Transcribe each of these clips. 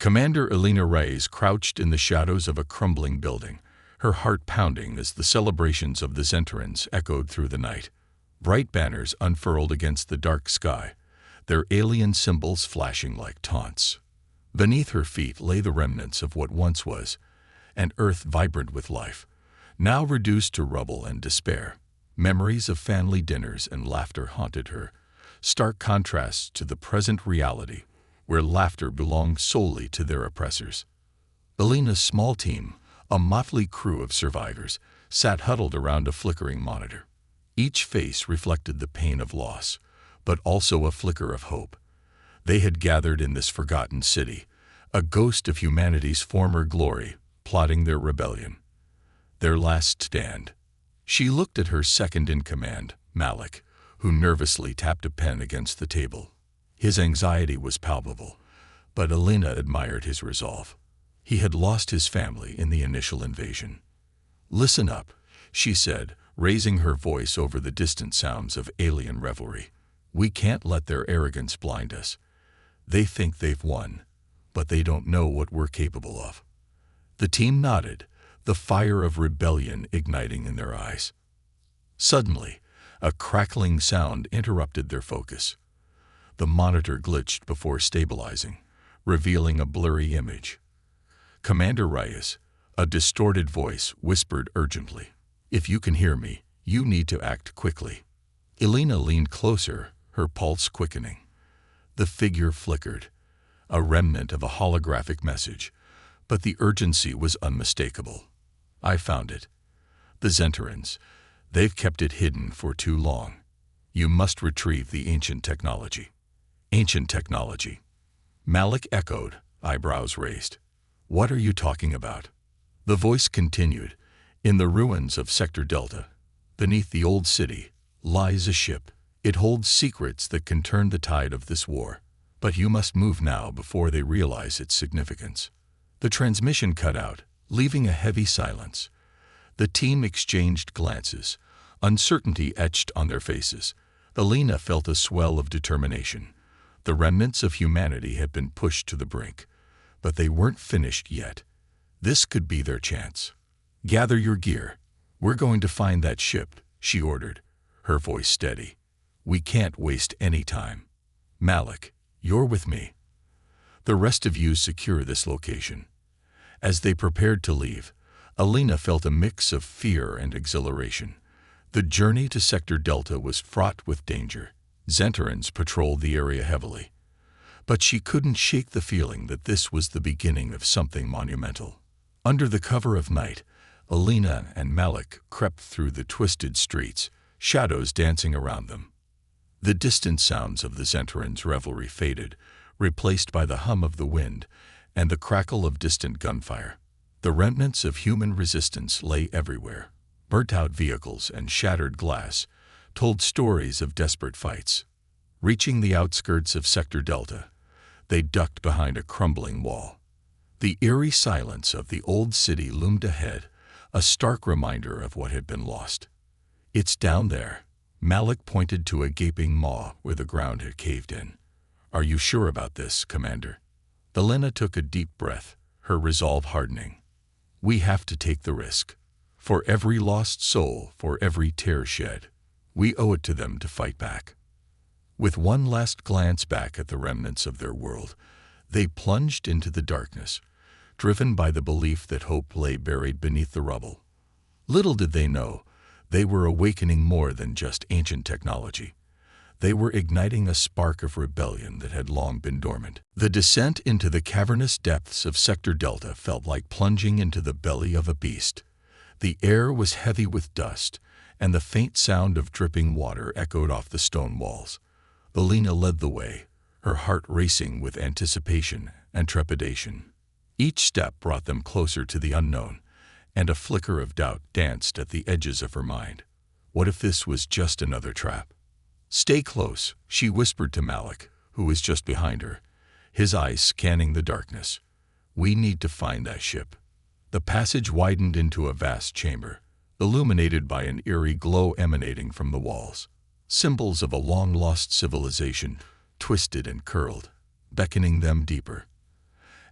Commander Elena Reyes crouched in the shadows of a crumbling building, her heart pounding as the celebrations of the Zentarans echoed through the night. Bright banners unfurled against the dark sky, their alien symbols flashing like taunts. Beneath her feet lay the remnants of what once was an Earth vibrant with life, now reduced to rubble and despair. Memories of family dinners and laughter haunted her, stark contrasts to the present reality, where laughter belonged solely to their oppressors. Elena's small team, a motley crew of survivors, sat huddled around a flickering monitor. Each face reflected the pain of loss, but also a flicker of hope. They had gathered in this forgotten city, a ghost of humanity's former glory, plotting their rebellion. Their last stand. She looked at her second-in-command, Malik, who nervously tapped a pen against the table. His anxiety was palpable, but Elena admired his resolve. He had lost his family in the initial invasion. "Listen up," she said, raising her voice over the distant sounds of alien revelry. "We can't let their arrogance blind us. They think they've won, but they don't know what we're capable of." The team nodded, the fire of rebellion igniting in their eyes. Suddenly, a crackling sound interrupted their focus. The monitor glitched before stabilizing, revealing a blurry image. Commander Reyes, a distorted voice, whispered urgently, "If you can hear me, you need to act quickly." Elena leaned closer, her pulse quickening. The figure flickered, a remnant of a holographic message, but the urgency was unmistakable. "I found it. The Zentarans. They've kept it hidden for too long. You must retrieve the ancient technology." "Ancient technology?" Malik echoed, eyebrows raised. "What are you talking about?" The voice continued, "In the ruins of Sector Delta, beneath the old city, lies a ship. It holds secrets that can turn the tide of this war. But you must move now before they realize its significance." The transmission cut out, leaving a heavy silence. The team exchanged glances, uncertainty etched on their faces. Elena felt a swell of determination. The remnants of humanity had been pushed to the brink, but they weren't finished yet. This could be their chance. "Gather your gear. We're going to find that ship," she ordered, her voice steady. "We can't waste any time. Malik, you're with me. The rest of you secure this location." As they prepared to leave, Elena felt a mix of fear and exhilaration. The journey to Sector Delta was fraught with danger. Zentarans patrolled the area heavily. But she couldn't shake the feeling that this was the beginning of something monumental. Under the cover of night, Elena and Malik crept through the twisted streets, shadows dancing around them. The distant sounds of the Zentarans' revelry faded, replaced by the hum of the wind and the crackle of distant gunfire. The remnants of human resistance lay everywhere. Burnt-out vehicles and shattered glass told stories of desperate fights. Reaching the outskirts of Sector Delta, they ducked behind a crumbling wall. The eerie silence of the old city loomed ahead, a stark reminder of what had been lost. "It's down there." Malik pointed to a gaping maw where the ground had caved in. "Are you sure about this, Commander?" Elena took a deep breath, her resolve hardening. "We have to take the risk. For every lost soul, for every tear shed, we owe it to them to fight back." With one last glance back at the remnants of their world, they plunged into the darkness, driven by the belief that hope lay buried beneath the rubble. Little did they know, they were awakening more than just ancient technology. They were igniting a spark of rebellion that had long been dormant. The descent into the cavernous depths of Sector Delta felt like plunging into the belly of a beast. The air was heavy with dust, and the faint sound of dripping water echoed off the stone walls. Elena led the way, her heart racing with anticipation and trepidation. Each step brought them closer to the unknown, and a flicker of doubt danced at the edges of her mind. What if this was just another trap? "Stay close," she whispered to Malik, who was just behind her, his eyes scanning the darkness. "We need to find that ship." The passage widened into a vast chamber, illuminated by an eerie glow emanating from the walls. Symbols of a long-lost civilization twisted and curled, beckoning them deeper.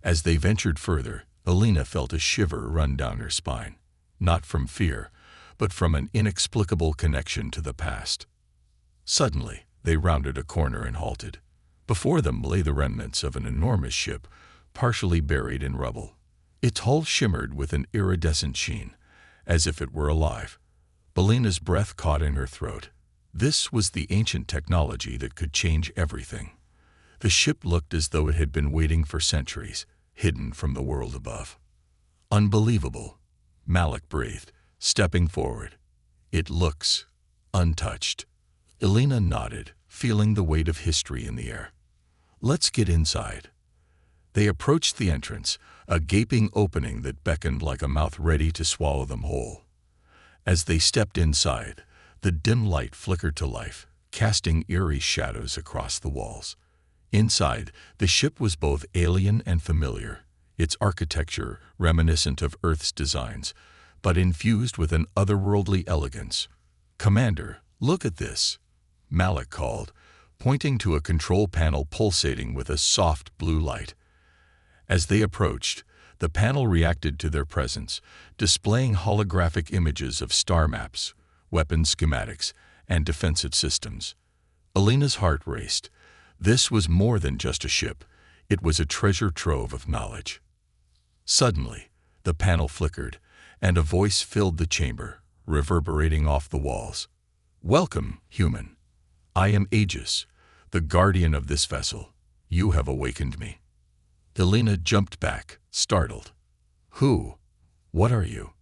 As they ventured further, Alina felt a shiver run down her spine, not from fear, but from an inexplicable connection to the past. Suddenly, they rounded a corner and halted. Before them lay the remnants of an enormous ship, partially buried in rubble. Its hull shimmered with an iridescent sheen, as if it were alive. Alina's breath caught in her throat. This was the ancient technology that could change everything. The ship looked as though it had been waiting for centuries, hidden from the world above. Unbelievable, Malik breathed, stepping forward. It looks untouched. Alina nodded, feeling the weight of history in the air. Let's get inside. They approached the entrance, a gaping opening that beckoned like a mouth ready to swallow them whole. As they stepped inside, the dim light flickered to life, casting eerie shadows across the walls. Inside, the ship was both alien and familiar, its architecture reminiscent of Earth's designs, but infused with an otherworldly elegance. "Commander, look at this," Malik called, pointing to a control panel pulsating with a soft blue light. As they approached, the panel reacted to their presence, displaying holographic images of star maps, weapon schematics, and defensive systems. Alina's heart raced. This was more than just a ship. It was a treasure trove of knowledge. Suddenly, the panel flickered, and a voice filled the chamber, reverberating off the walls. "Welcome, human. I am Aegis, the guardian of this vessel. You have awakened me." Alina jumped back, startled. "Who? What are you?"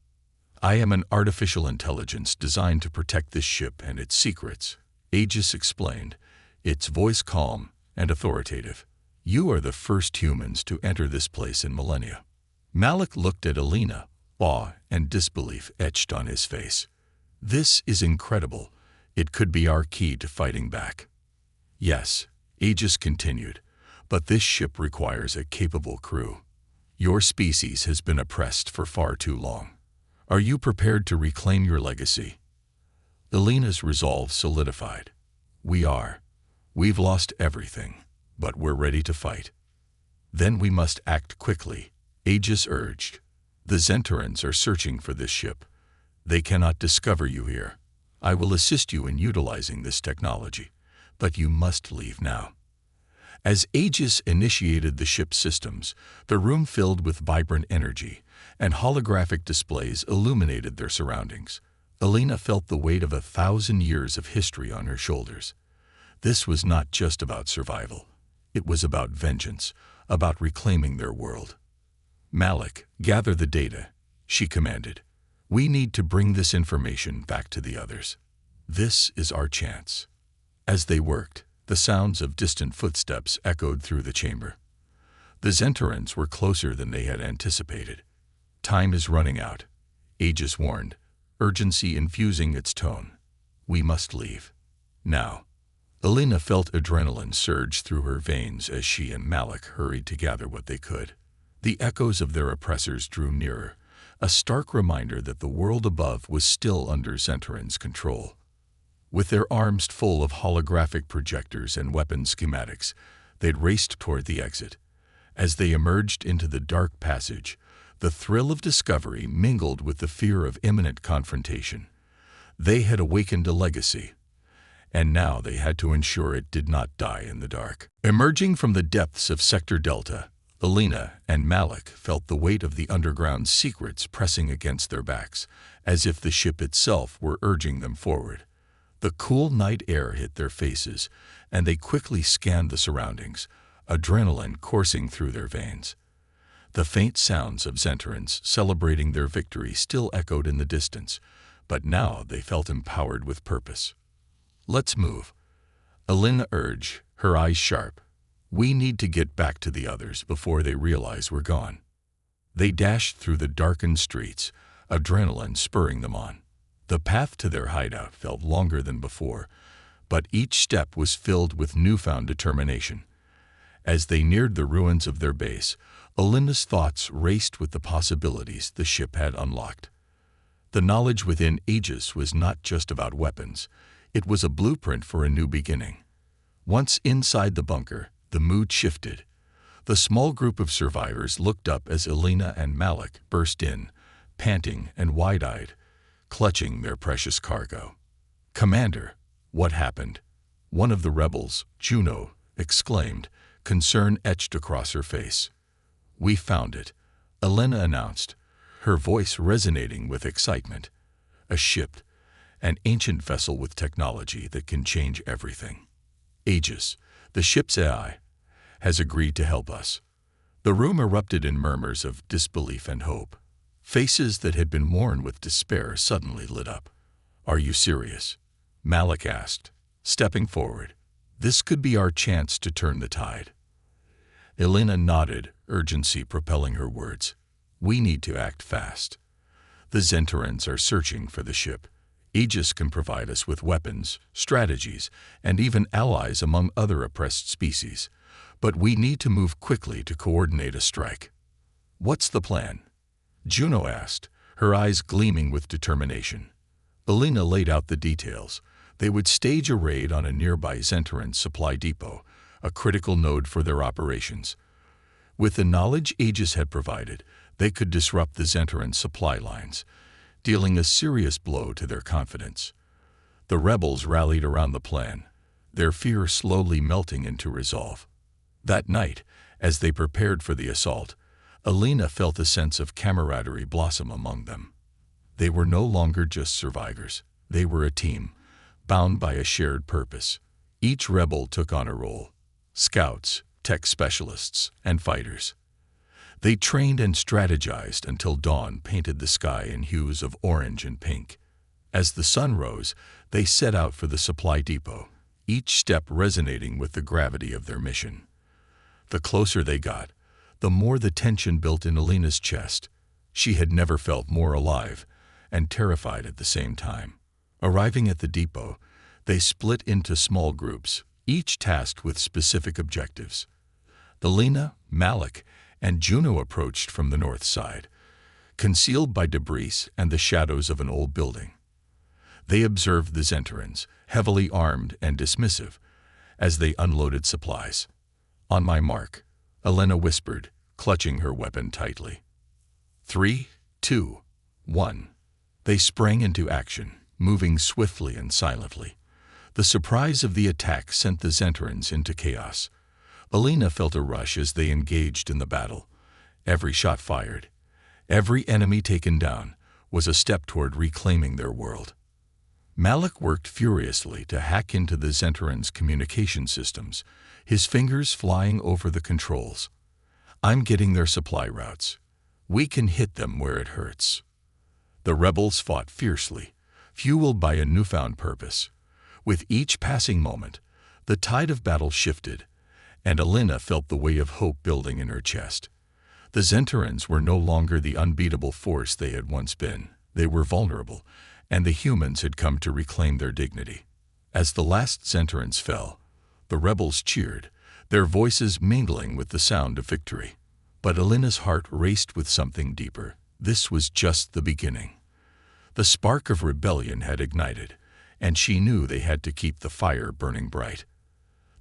"I am an artificial intelligence designed to protect this ship and its secrets," Aegis explained, its voice calm and authoritative. "You are the first humans to enter this place in millennia." Malik looked at Alina, awe and disbelief etched on his face. "This is incredible. It could be our key to fighting back." "Yes," Aegis continued, "but this ship requires a capable crew. Your species has been oppressed for far too long. Are you prepared to reclaim your legacy?" Alina's resolve solidified. "We are. We've lost everything, but we're ready to fight." "Then we must act quickly," Aegis urged. "The Zentarans are searching for this ship. They cannot discover you here. I will assist you in utilizing this technology, but you must leave now." As Aegis initiated the ship's systems, the room filled with vibrant energy, and holographic displays illuminated their surroundings. Alina felt the weight of 1,000 years of history on her shoulders. This was not just about survival. It was about vengeance, about reclaiming their world. "Malik, gather the data," she commanded. "We need to bring this information back to the others. This is our chance." As they worked, the sounds of distant footsteps echoed through the chamber. The Zentarans were closer than they had anticipated. "Time is running out," Aegis warned, urgency infusing its tone. "We must leave. Now." Alina felt adrenaline surge through her veins as she and Malik hurried to gather what they could. The echoes of their oppressors drew nearer, a stark reminder that the world above was still under Zentarans' control. With their arms full of holographic projectors and weapon schematics, they'd raced toward the exit. As they emerged into the dark passage, the thrill of discovery mingled with the fear of imminent confrontation. They had awakened a legacy, and now they had to ensure it did not die in the dark. Emerging from the depths of Sector Delta, Alina and Malik felt the weight of the underground secrets pressing against their backs, as if the ship itself were urging them forward. The cool night air hit their faces, and they quickly scanned the surroundings, adrenaline coursing through their veins. The faint sounds of Zentarans celebrating their victory still echoed in the distance, but now they felt empowered with purpose. "Let's move," Alina urged, her eyes sharp. "We need to get back to the others before they realize we're gone." They dashed through the darkened streets, adrenaline spurring them on. The path to their hideout felt longer than before, but each step was filled with newfound determination. As they neared the ruins of their base, Alina's thoughts raced with the possibilities the ship had unlocked. The knowledge within Aegis was not just about weapons. It was a blueprint for a new beginning. Once inside the bunker, the mood shifted. The small group of survivors looked up as Elena and Malik burst in, panting and wide-eyed, clutching their precious cargo. "Commander, what happened?" One of the rebels, Juno, exclaimed, concern etched across her face. "We found it," Elena announced, her voice resonating with excitement. "A ship, an ancient vessel with technology that can change everything. Aegis, the ship's AI, has agreed to help us." The room erupted in murmurs of disbelief and hope. Faces that had been worn with despair suddenly lit up. "Are you serious?" Malik asked, stepping forward. "This could be our chance to turn the tide." Elena nodded, urgency propelling her words. "We need to act fast. The Zentarans are searching for the ship. Aegis can provide us with weapons, strategies, and even allies among other oppressed species. But we need to move quickly to coordinate a strike." "What's the plan?" Juno asked, her eyes gleaming with determination. Elena laid out the details. They would stage a raid on a nearby Zentaran supply depot, a critical node for their operations. With the knowledge Aegis had provided, they could disrupt the Zentaran supply lines, dealing a serious blow to their confidence. The rebels rallied around the plan, their fear slowly melting into resolve. That night, as they prepared for the assault, Elena felt a sense of camaraderie blossom among them. They were no longer just survivors. They were a team, bound by a shared purpose. Each rebel took on a role: scouts, tech specialists, and fighters. They trained and strategized until dawn painted the sky in hues of orange and pink. As the sun rose, they set out for the supply depot, each step resonating with the gravity of their mission. The closer they got, the more the tension built in Elena's chest. She had never felt more alive and terrified at the same time. Arriving at the depot, they split into small groups, each tasked with specific objectives. Elena, Malik, and Juno approached from the north side, concealed by debris and the shadows of an old building. They observed the Zentarans, heavily armed and dismissive, as they unloaded supplies. "On my mark," Elena whispered, clutching her weapon tightly. 3, 2, 1. They sprang into action, moving swiftly and silently. The surprise of the attack sent the Zentarans into chaos. Elena felt a rush as they engaged in the battle. Every shot fired, every enemy taken down, was a step toward reclaiming their world. Malik worked furiously to hack into the Zentarans' communication systems, his fingers flying over the controls. "I'm getting their supply routes. We can hit them where it hurts." The rebels fought fiercely, fueled by a newfound purpose. With each passing moment, the tide of battle shifted, and Elena felt the weight of hope building in her chest. The Zentarans were no longer the unbeatable force they had once been. They were vulnerable, and the humans had come to reclaim their dignity. As the last Zentarans fell, the rebels cheered, their voices mingling with the sound of victory. But Elena's heart raced with something deeper. This was just the beginning. The spark of rebellion had ignited, and she knew they had to keep the fire burning bright.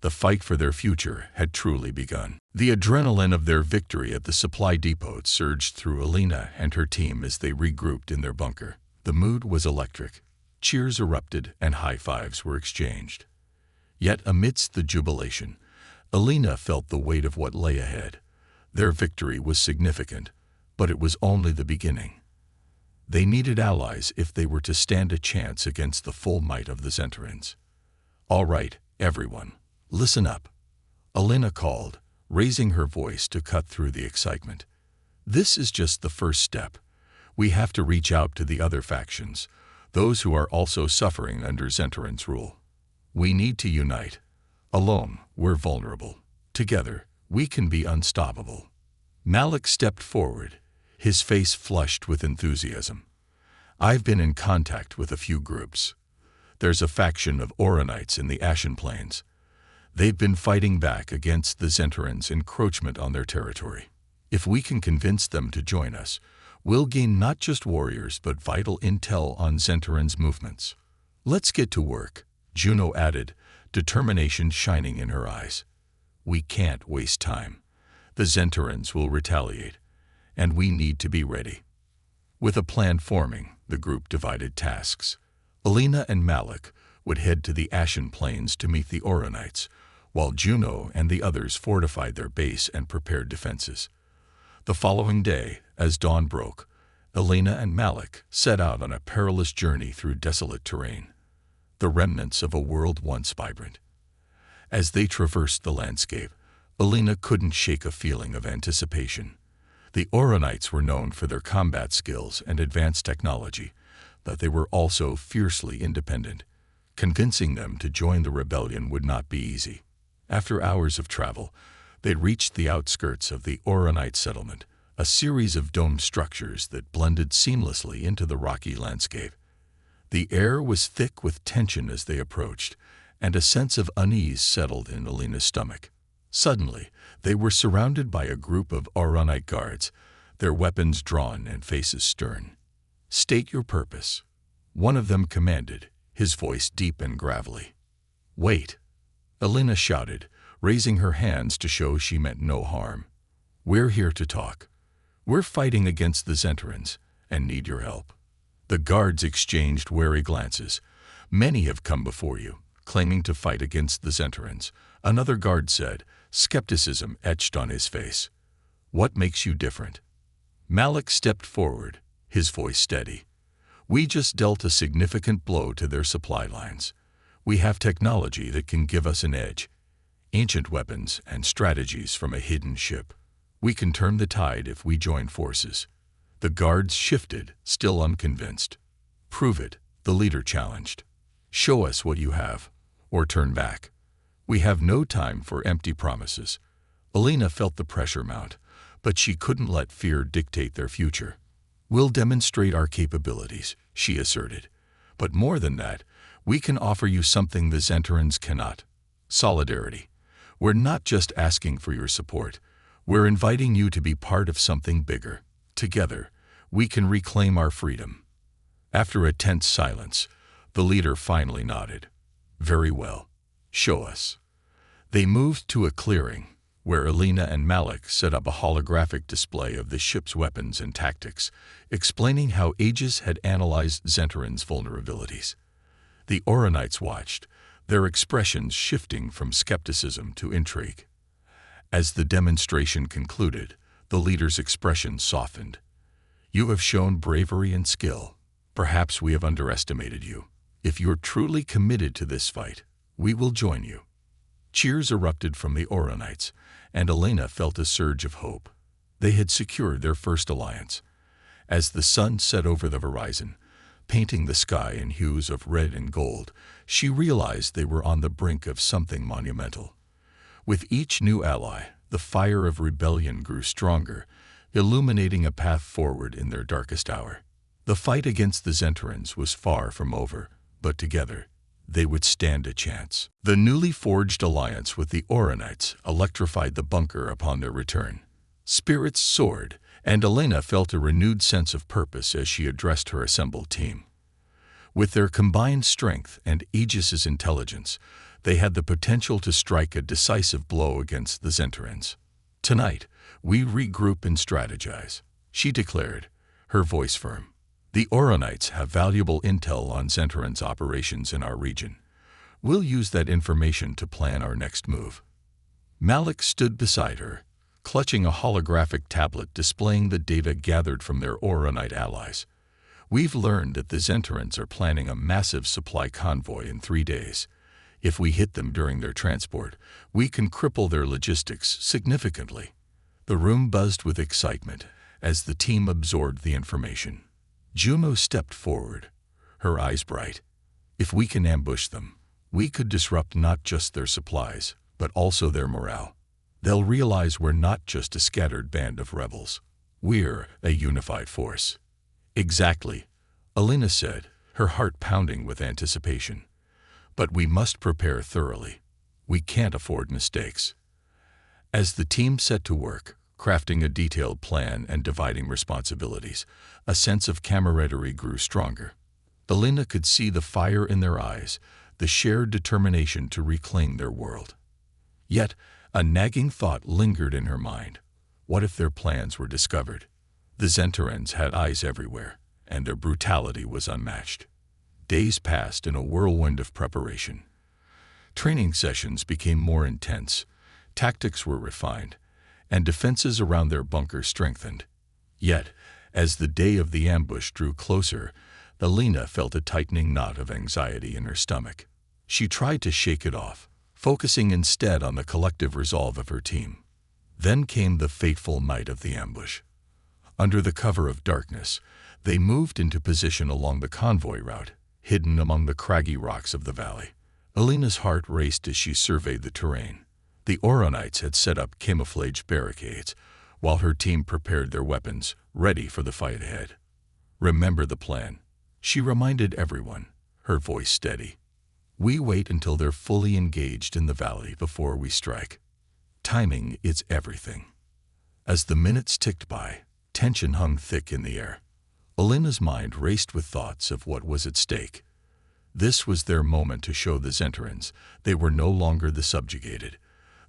The fight for their future had truly begun. The adrenaline of their victory at the supply depot surged through Elena and her team as they regrouped in their bunker. The mood was electric. Cheers erupted and high fives were exchanged. Yet amidst the jubilation, Elena felt the weight of what lay ahead. Their victory was significant, but it was only the beginning. They needed allies if they were to stand a chance against the full might of the Zentarans. "All right, everyone, listen up," Elena called, raising her voice to cut through the excitement. "This is just the first step. We have to reach out to the other factions, those who are also suffering under Zentarans' rule. We need to unite. Alone, we're vulnerable. Together, we can be unstoppable." Malik stepped forward, his face flushed with enthusiasm. "I've been in contact with a few groups. There's a faction of Oranites in the Ashen Plains. They've been fighting back against the Zentarans' encroachment on their territory. If we can convince them to join us, we'll gain not just warriors but vital intel on Zentarans' movements." "Let's get to work," Juno added, determination shining in her eyes. "We can't waste time. The Zentarans will retaliate, and we need to be ready. With a plan forming, the group divided tasks. Alina and Malik would head to the Ashen Plains to meet the Oronites, while Juno and the others fortified their base and prepared defenses. The following day, as dawn broke, Alina and Malik set out on a perilous journey through desolate terrain, the remnants of a world once vibrant. As they traversed the landscape, Alina couldn't shake a feeling of anticipation. The Oronites were known for their combat skills and advanced technology, but they were also fiercely independent. Convincing them to join the rebellion would not be easy. After hours of travel, they reached the outskirts of the Oronite settlement, a series of domed structures that blended seamlessly into the rocky landscape. The air was thick with tension as they approached, and a sense of unease settled in Alina's stomach. Suddenly, they were surrounded by a group of Oronite guards, their weapons drawn and faces stern. "State your purpose," one of them commanded, his voice deep and gravelly. "Wait," Alina shouted, raising her hands to show she meant no harm. "We're here to talk. We're fighting against the Zentarans and need your help." The guards exchanged wary glances. "Many have come before you, claiming to fight against the Zentarans," another guard said, skepticism etched on his face. "What makes you different?" Malik stepped forward, his voice steady. "We just dealt a significant blow to their supply lines. We have technology that can give us an edge, ancient weapons and strategies from a hidden ship. We can turn the tide if we join forces." The guards shifted, still unconvinced. "Prove it," the leader challenged. "Show us what you have, or turn back. We have no time for empty promises." Alina felt the pressure mount, but she couldn't let fear dictate their future. "We'll demonstrate our capabilities," she asserted. "But more than that, we can offer you something the Zentarans cannot: solidarity. We're not just asking for your support. We're inviting you to be part of something bigger. Together, we can reclaim our freedom." After a tense silence, the leader finally nodded. "Very well. Show us." They moved to a clearing, where Alina and Malik set up a holographic display of the ship's weapons and tactics, explaining how Aegis had analyzed Zentarans' vulnerabilities. The Oronites watched, their expressions shifting from skepticism to intrigue. As the demonstration concluded, the leader's expression softened. "You have shown bravery and skill. Perhaps we have underestimated you. If you're truly committed to this fight, we will join you." Cheers erupted from the Oronites, and Alina felt a surge of hope. They had secured their first alliance. As the sun set over the horizon, painting the sky in hues of red and gold, she realized they were on the brink of something monumental. With each new ally, the fire of rebellion grew stronger, illuminating a path forward in their darkest hour. The fight against the Zentarans was far from over, but together, they would stand a chance. The newly forged alliance with the Oronites electrified the bunker upon their return. Spirits soared, and Alina felt a renewed sense of purpose as she addressed her assembled team. With their combined strength and Aegis's intelligence, they had the potential to strike a decisive blow against the Zentarans. "Tonight, we regroup and strategize," she declared, her voice firm. "The Oronites have valuable intel on Zentarans' operations in our region. We'll use that information to plan our next move." Malik stood beside her, clutching a holographic tablet displaying the data gathered from their Oronite allies. "We've learned that the Zentarans are planning a massive supply convoy in 3 days. If we hit them during their transport, we can cripple their logistics significantly." The room buzzed with excitement as the team absorbed the information. Juno stepped forward, her eyes bright. "If we can ambush them, we could disrupt not just their supplies, but also their morale. They'll realize we're not just a scattered band of rebels. We're a unified force." "Exactly," Alina said, her heart pounding with anticipation. "But we must prepare thoroughly. We can't afford mistakes." As the team set to work, crafting a detailed plan and dividing responsibilities, a sense of camaraderie grew stronger. Alina could see the fire in their eyes, the shared determination to reclaim their world. Yet, a nagging thought lingered in her mind. What if their plans were discovered? The Zentarans had eyes everywhere, and their brutality was unmatched. Days passed in a whirlwind of preparation. Training sessions became more intense, tactics were refined, and defenses around their bunker strengthened. Yet, as the day of the ambush drew closer, Alina felt a tightening knot of anxiety in her stomach. She tried to shake it off, focusing instead on the collective resolve of her team. Then came the fateful night of the ambush. Under the cover of darkness, they moved into position along the convoy route, hidden among the craggy rocks of the valley. Alina's heart raced as she surveyed the terrain. The Oronites had set up camouflage barricades, while her team prepared their weapons, ready for the fight ahead. "Remember the plan," she reminded everyone, her voice steady. "We wait until they're fully engaged in the valley before we strike. Timing is everything." As the minutes ticked by, tension hung thick in the air. Alina's mind raced with thoughts of what was at stake. This was their moment to show the Zentarans they were no longer the subjugated.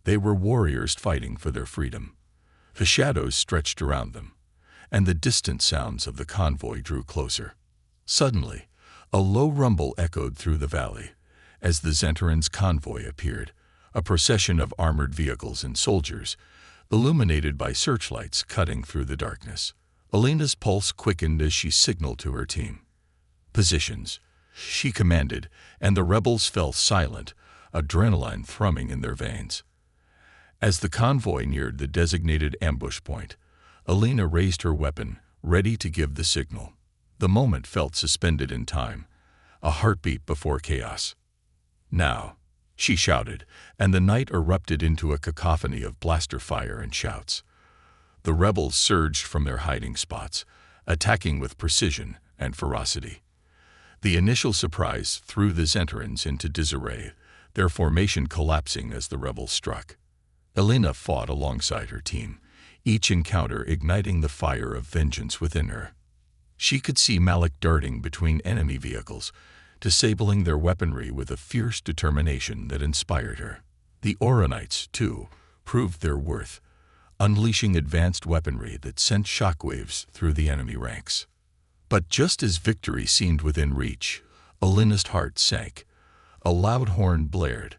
They were warriors fighting for their freedom. The shadows stretched around them, and the distant sounds of the convoy drew closer. Suddenly, a low rumble echoed through the valley. As the Zentarans' convoy appeared, a procession of armored vehicles and soldiers, illuminated by searchlights cutting through the darkness. Alina's pulse quickened as she signaled to her team. "Positions," she commanded, and the rebels fell silent, adrenaline thrumming in their veins. As the convoy neared the designated ambush point, Alina raised her weapon, ready to give the signal. The moment felt suspended in time, a heartbeat before chaos. "Now," she shouted, and the night erupted into a cacophony of blaster fire and shouts. The rebels surged from their hiding spots, attacking with precision and ferocity. The initial surprise threw the Zentarans into disarray, their formation collapsing as the rebels struck. Alina fought alongside her team, each encounter igniting the fire of vengeance within her. She could see Malik darting between enemy vehicles, disabling their weaponry with a fierce determination that inspired her. The Oronites, too, proved their worth, unleashing advanced weaponry that sent shockwaves through the enemy ranks. But just as victory seemed within reach, Alina's heart sank. A loud horn blared,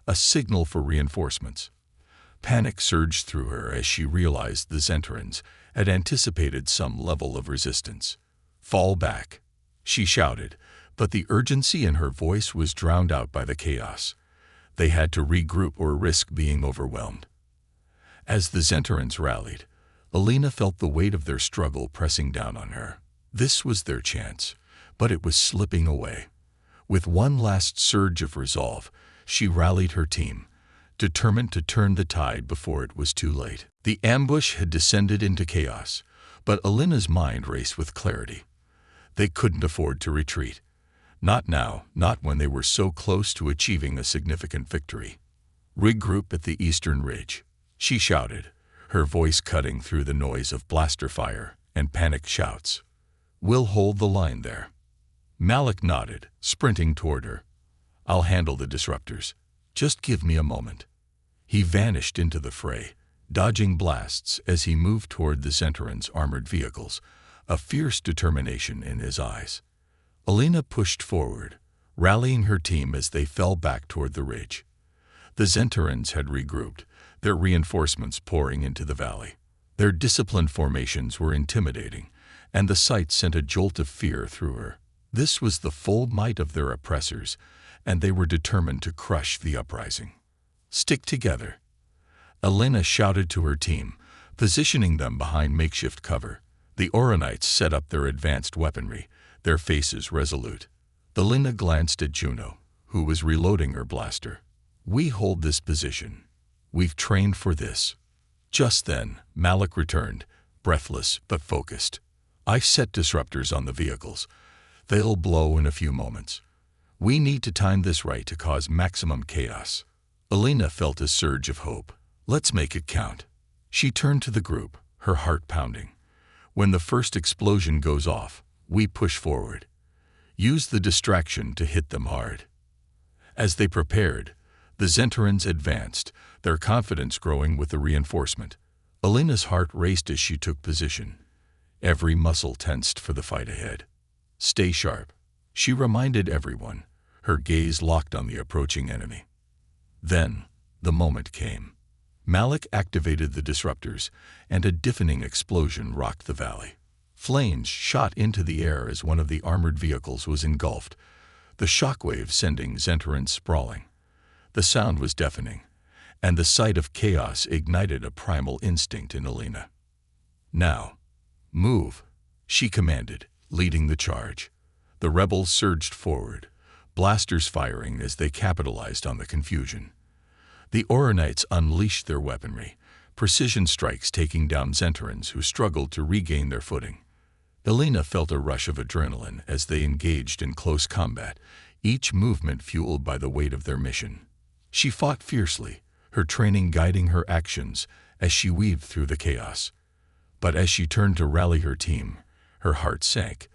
a signal for reinforcements. Panic surged through her as she realized the Zentarans had anticipated some level of resistance. "Fall back," she shouted, but the urgency in her voice was drowned out by the chaos. They had to regroup or risk being overwhelmed. As the Zentarans rallied, Alina felt the weight of their struggle pressing down on her. This was their chance, but it was slipping away. With one last surge of resolve, she rallied her team, determined to turn the tide before it was too late. The ambush had descended into chaos, but Alina's mind raced with clarity. They couldn't afford to retreat. Not now, not when they were so close to achieving a significant victory. "Regroup at the eastern ridge," she shouted, her voice cutting through the noise of blaster fire and panicked shouts. "We'll hold the line there." Malik nodded, sprinting toward her. "I'll handle the disruptors. Just give me a moment." He vanished into the fray, dodging blasts as he moved toward the Zentarans' armored vehicles, a fierce determination in his eyes. Alina pushed forward, rallying her team as they fell back toward the ridge. The Zentarans had regrouped, their reinforcements pouring into the valley. Their disciplined formations were intimidating, and the sight sent a jolt of fear through her. This was the full might of their oppressors, and they were determined to crush the uprising. "Stick together," Alina shouted to her team, positioning them behind makeshift cover. The Oronites set up their advanced weaponry, their faces resolute. Alina glanced at Juno, who was reloading her blaster. "We hold this position. We've trained for this." Just then, Malik returned, breathless but focused. "I set disruptors on the vehicles. They'll blow in a few moments. We need to time this right to cause maximum chaos." Alina felt a surge of hope. "Let's make it count." She turned to the group, her heart pounding. "When the first explosion goes off, we push forward. Use the distraction to hit them hard." As they prepared, the Zentarans advanced, their confidence growing with the reinforcement. Elena's heart raced as she took position, every muscle tensed for the fight ahead. "Stay sharp," she reminded everyone, her gaze locked on the approaching enemy. Then, the moment came. Malik activated the disruptors, and a deafening explosion rocked the valley. Flames shot into the air as one of the armored vehicles was engulfed, the shockwave sending Zenterans sprawling. The sound was deafening, and the sight of chaos ignited a primal instinct in Elena. "Now, move," she commanded, leading the charge. The rebels surged forward, blasters firing as they capitalized on the confusion. The Oronites unleashed their weaponry, precision strikes taking down Zenterans who struggled to regain their footing. Elena felt a rush of adrenaline as they engaged in close combat, each movement fueled by the weight of their mission. She fought fiercely, her training guiding her actions as she weaved through the chaos. But as she turned to rally her team, her heart sank.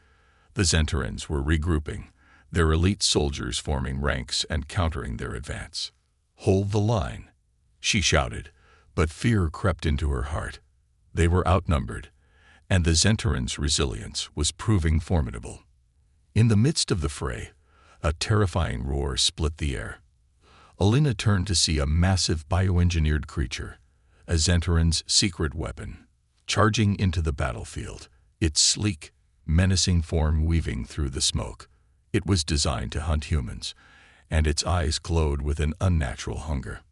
The Zenterans were regrouping, their elite soldiers forming ranks and countering their advance. "Hold the line," she shouted, but fear crept into her heart. They were outnumbered, and the Zenterans' resilience was proving formidable. In the midst of the fray, a terrifying roar split the air. Elena turned to see a massive bioengineered creature, a Zenteran's secret weapon, charging into the battlefield, its sleek, menacing form weaving through the smoke. It was designed to hunt humans, and its eyes glowed with an unnatural hunger.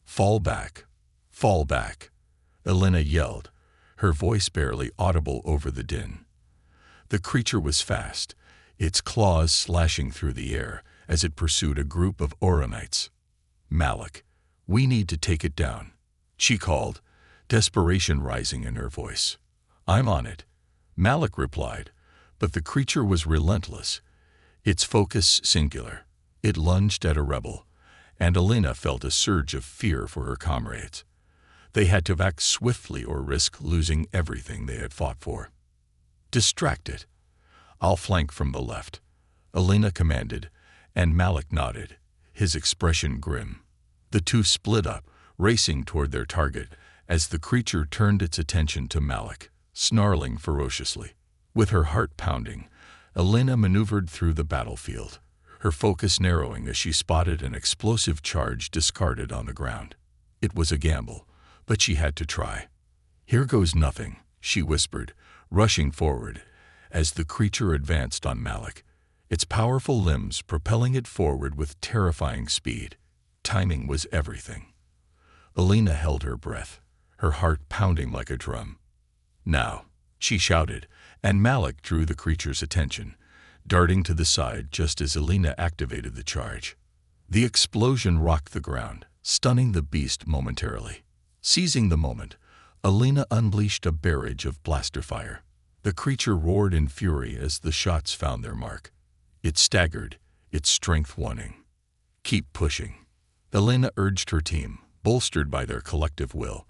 "Fall back! Fall back!" Elena yelled, her voice barely audible over the din. The creature was fast, its claws slashing through the air as it pursued a group of Oronites. "Malik, we need to take it down," she called, desperation rising in her voice. "I'm on it," Malik replied, but the creature was relentless, its focus singular. It lunged at a rebel, and Elena felt a surge of fear for her comrades. They had to act swiftly or risk losing everything they had fought for. "Distract it. I'll flank from the left," Elena commanded, and Malik nodded, his expression grim. The two split up, racing toward their target as the creature turned its attention to Malik, snarling ferociously. With her heart pounding, Elena maneuvered through the battlefield, her focus narrowing as she spotted an explosive charge discarded on the ground. It was a gamble, but she had to try. "Here goes nothing," she whispered, rushing forward as the creature advanced on Malik, its powerful limbs propelling it forward with terrifying speed. Timing was everything. Elena held her breath, her heart pounding like a drum. "Now," she shouted, and Malik drew the creature's attention, darting to the side just as Elena activated the charge. The explosion rocked the ground, stunning the beast momentarily. Seizing the moment, Elena unleashed a barrage of blaster fire. The creature roared in fury as the shots found their mark. It staggered, its strength waning. "Keep pushing," Elena urged her team, bolstered by their collective will.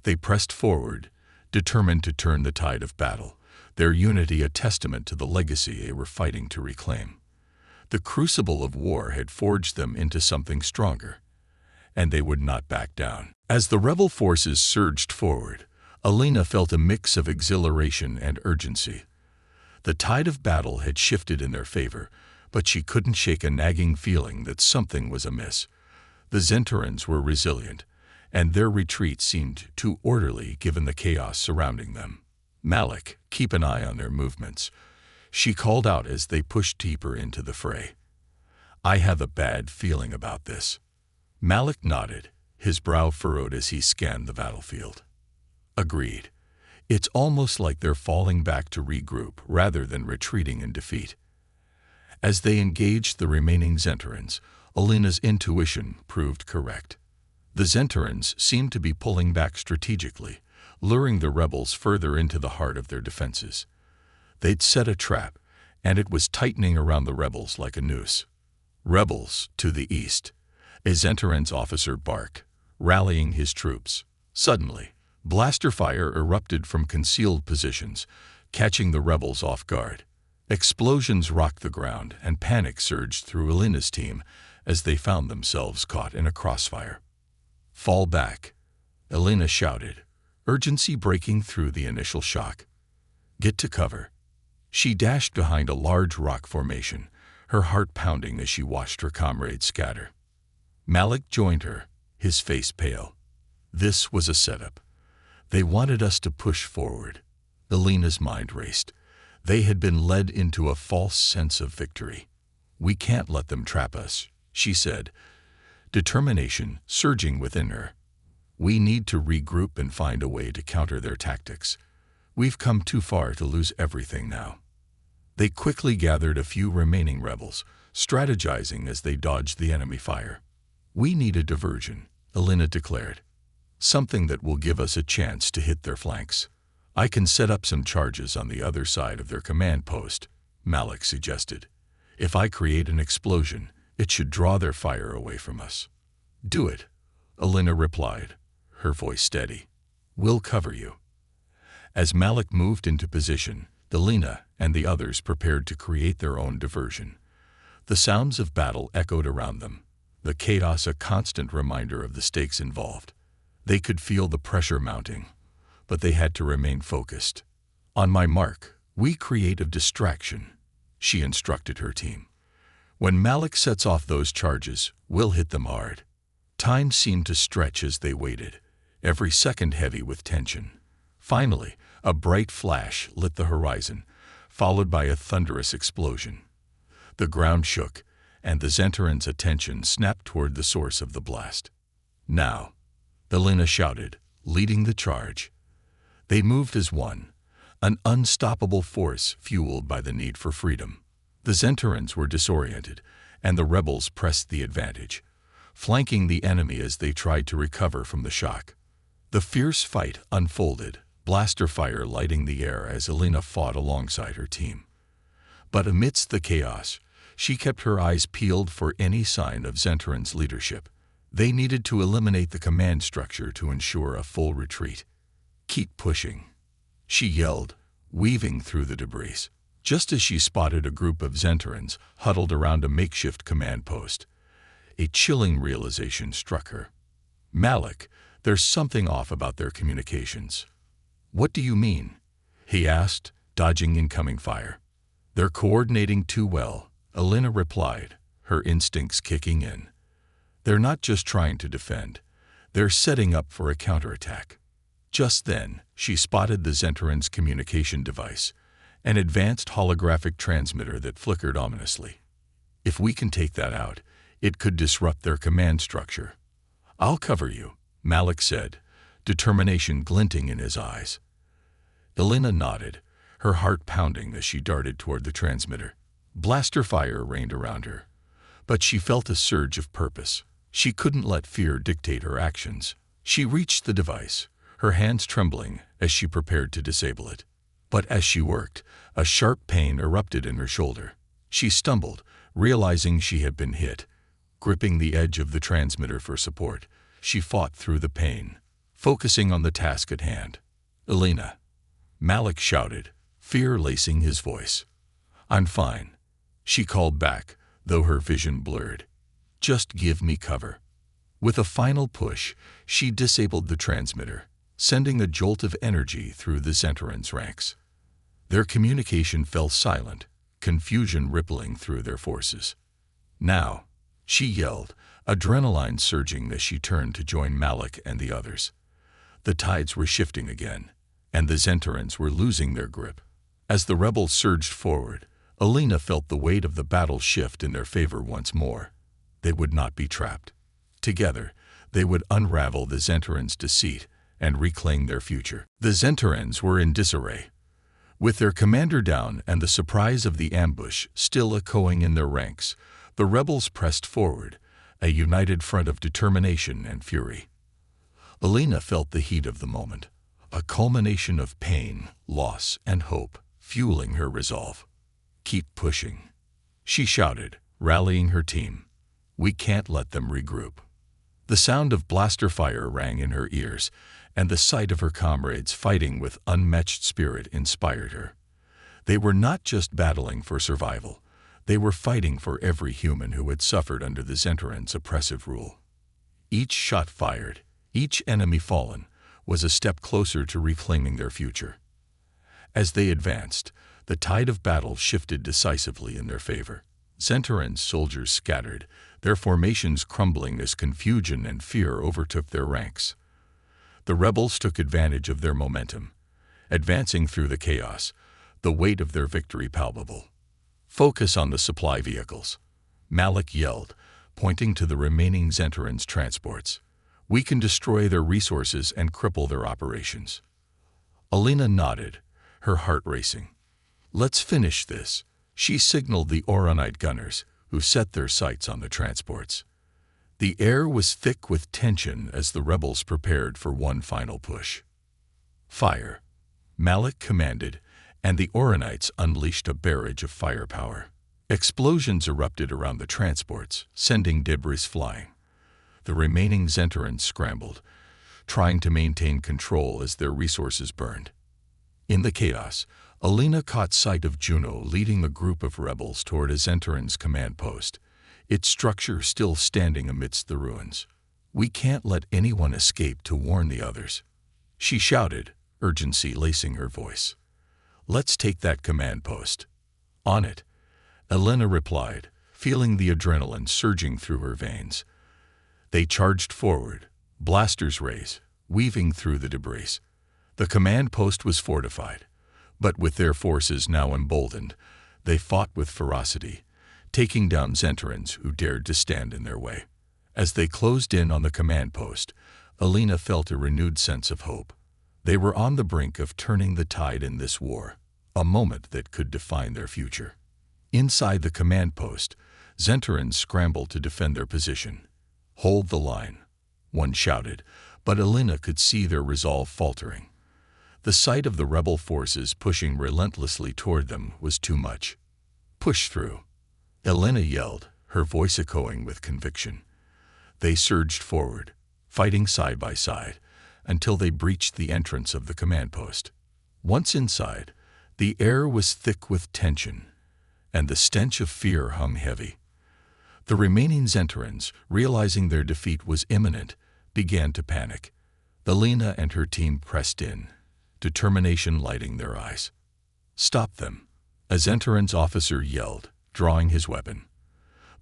They pressed forward, determined to turn the tide of battle, their unity a testament to the legacy they were fighting to reclaim. The crucible of war had forged them into something stronger, and they would not back down. As the rebel forces surged forward, Elena felt a mix of exhilaration and urgency. The tide of battle had shifted in their favor, but she couldn't shake a nagging feeling that something was amiss. The Zenterans were resilient, and their retreat seemed too orderly given the chaos surrounding them. "Malik, keep an eye on their movements," she called out as they pushed deeper into the fray. "I have a bad feeling about this." Malik nodded, his brow furrowed as he scanned the battlefield. "Agreed. It's almost like they're falling back to regroup rather than retreating in defeat." As they engaged the remaining Zenterans, Elena's intuition proved correct. The Zenterans seemed to be pulling back strategically, luring the rebels further into the heart of their defenses. They'd set a trap, and it was tightening around the rebels like a noose. "Rebels, to the east," a Zenteran's officer barked, rallying his troops. Suddenly, blaster fire erupted from concealed positions, catching the rebels off guard. Explosions rocked the ground, and panic surged through Elena's team as they found themselves caught in a crossfire. "Fall back," Elena shouted, urgency breaking through the initial shock. "Get to cover." She dashed behind a large rock formation, her heart pounding as she watched her comrades scatter. Malik joined her, his face pale. This was a setup. They wanted us to push forward. Alina's mind raced. They had been led into a false sense of victory. "We can't let them trap us," she said, determination surging within her. "We need to regroup and find a way to counter their tactics. We've come too far to lose everything now." They quickly gathered a few remaining rebels, strategizing as they dodged the enemy fire. "We need a diversion," Alina declared. "Something that will give us a chance to hit their flanks." "I can set up some charges on the other side of their command post," Malik suggested. "If I create an explosion, it should draw their fire away from us." "Do it," Alina replied, her voice steady. "We'll cover you." As Malik moved into position, Alina and the others prepared to create their own diversion. The sounds of battle echoed around them, the chaos a constant reminder of the stakes involved. They could feel the pressure mounting, but they had to remain focused. "On my mark, we create a distraction," she instructed her team. "When Malik sets off those charges, we'll hit them hard." Time seemed to stretch as they waited, every second heavy with tension. Finally, a bright flash lit the horizon, followed by a thunderous explosion. The ground shook, and the Zentarans' attention snapped toward the source of the blast. "Now," Alina shouted, leading the charge. They moved as one, an unstoppable force fueled by the need for freedom. The Zentarans were disoriented, and the rebels pressed the advantage, flanking the enemy as they tried to recover from the shock. The fierce fight unfolded, blaster fire lighting the air as Alina fought alongside her team. But amidst the chaos, she kept her eyes peeled for any sign of Zentarans' leadership. They needed to eliminate the command structure to ensure a full retreat. "Keep pushing," she yelled, weaving through the debris, just as she spotted a group of Zentarans huddled around a makeshift command post. A chilling realization struck her. "Malik, there's something off about their communications." "What do you mean?" he asked, dodging incoming fire. "They're coordinating too well," Alina replied, her instincts kicking in. "They're not just trying to defend, they're setting up for a counterattack." Just then, she spotted the Zentarans' communication device, an advanced holographic transmitter that flickered ominously. "If we can take that out, it could disrupt their command structure." "I'll cover you," Malik said, determination glinting in his eyes. Alina nodded, her heart pounding as she darted toward the transmitter. Blaster fire rained around her, but she felt a surge of purpose. She couldn't let fear dictate her actions. She reached the device, her hands trembling as she prepared to disable it. But as she worked, a sharp pain erupted in her shoulder. She stumbled, realizing she had been hit. Gripping the edge of the transmitter for support, she fought through the pain, focusing on the task at hand. "Alina," Malik shouted, fear lacing his voice. "I'm fine," she called back, though her vision blurred. "Just give me cover." With a final push, she disabled the transmitter, sending a jolt of energy through the Zentarans' ranks. Their communication fell silent, confusion rippling through their forces. "Now," she yelled, adrenaline surging as she turned to join Malik and the others. The tides were shifting again, and the Zentarans were losing their grip. As the rebels surged forward, Alina felt the weight of the battle shift in their favor once more. They would not be trapped. Together, they would unravel the Zentarans' deceit and reclaim their future. The Zentarans were in disarray. With their commander down and the surprise of the ambush still echoing in their ranks, the rebels pressed forward, a united front of determination and fury. Alina felt the heat of the moment, a culmination of pain, loss, and hope, fueling her resolve. "Keep pushing," she shouted, rallying her team. "We can't let them regroup." The sound of blaster fire rang in her ears, and the sight of her comrades fighting with unmatched spirit inspired her. They were not just battling for survival, they were fighting for every human who had suffered under the Zentarans' oppressive rule. Each shot fired, each enemy fallen, was a step closer to reclaiming their future. As they advanced, the tide of battle shifted decisively in their favor. Zentaran's soldiers scattered, their formations crumbling as confusion and fear overtook their ranks. The rebels took advantage of their momentum, advancing through the chaos, the weight of their victory palpable. "Focus on the supply vehicles," Malik yelled, pointing to the remaining Zentaran's transports. "We can destroy their resources and cripple their operations." Alina nodded, her heart racing. "Let's finish this," she signaled the Oronite gunners, who set their sights on the transports. The air was thick with tension as the rebels prepared for one final push. "Fire," Malik commanded, and the Oronites unleashed a barrage of firepower. Explosions erupted around the transports, sending debris flying. The remaining Zentarans scrambled, trying to maintain control as their resources burned. In the chaos, Alina caught sight of Juno leading a group of rebels toward a Zentaran's command post, its structure still standing amidst the ruins. "We can't let anyone escape to warn the others," she shouted, urgency lacing her voice. "Let's take that command post." "On it," Alina replied, feeling the adrenaline surging through her veins. They charged forward, blasters raised, weaving through the debris. The command post was fortified, but with their forces now emboldened, they fought with ferocity, taking down Zentarans who dared to stand in their way. As they closed in on the command post, Alina felt a renewed sense of hope. They were on the brink of turning the tide in this war, a moment that could define their future. Inside the command post, Zentarans scrambled to defend their position. "Hold the line," one shouted, but Alina could see their resolve faltering. The sight of the rebel forces pushing relentlessly toward them was too much. "Push through," Alina yelled, her voice echoing with conviction. They surged forward, fighting side by side, until they breached the entrance of the command post. Once inside, the air was thick with tension, and the stench of fear hung heavy. The remaining Zentarans, realizing their defeat was imminent, began to panic. Alina and her team pressed in, determination lighting their eyes. "Stop them," a Zentaran's officer yelled, drawing his weapon.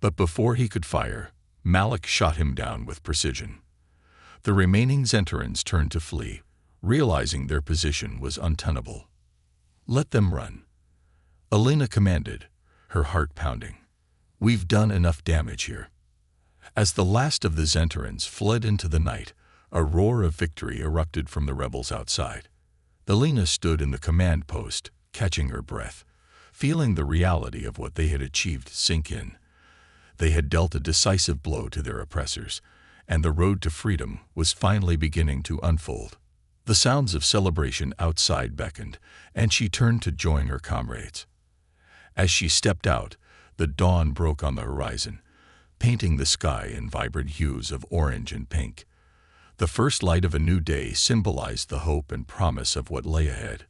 But before he could fire, Malik shot him down with precision. The remaining Zentarans turned to flee, realizing their position was untenable. "Let them run," Alina commanded, her heart pounding. "We've done enough damage here." As the last of the Zentarans fled into the night, a roar of victory erupted from the rebels outside. Alina stood in the command post, catching her breath, feeling the reality of what they had achieved sink in. They had dealt a decisive blow to their oppressors, and the road to freedom was finally beginning to unfold. The sounds of celebration outside beckoned, and she turned to join her comrades. As she stepped out, the dawn broke on the horizon, painting the sky in vibrant hues of orange and pink. The first light of a new day symbolized the hope and promise of what lay ahead.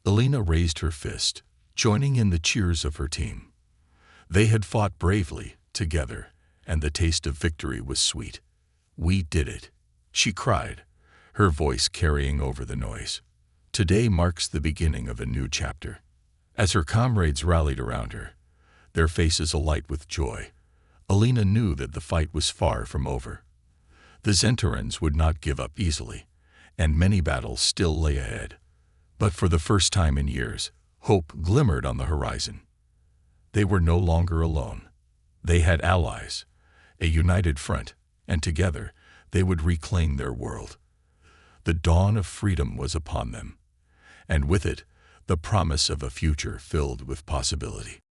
Alina raised her fist, joining in the cheers of her team. They had fought bravely, together, and the taste of victory was sweet. "We did it," she cried, her voice carrying over the noise. "Today marks the beginning of a new chapter." As her comrades rallied around her, their faces alight with joy, Alina knew that the fight was far from over. The Zentarans would not give up easily, and many battles still lay ahead. But for the first time in years, hope glimmered on the horizon. They were no longer alone. They had allies, a united front, and together they would reclaim their world. The dawn of freedom was upon them, and with it, the promise of a future filled with possibility.